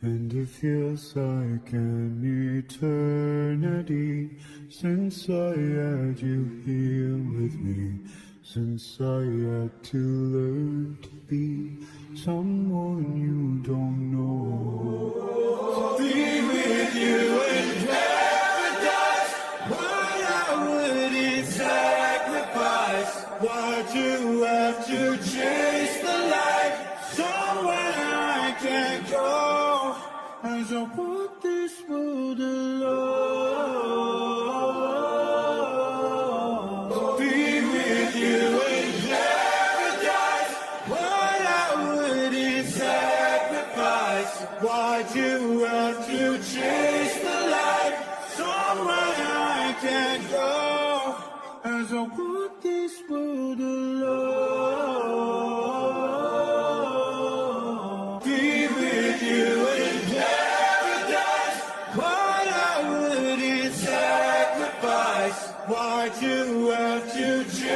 And it feels like an eternity since I had you here with me, since I had to learn to be someone you don't know. Be with you in paradise, what I wouldn't sacrifice. Why'd you have to chase the light somewhere I can't go? As I walk this world alone, be with you in paradise, what I wouldn't sacrifice. Why'd you have to chase the light somewhere I can't go? As I walk this world alone, be with you in paradise, what I wouldn't sacrifice. Why'd you have to change?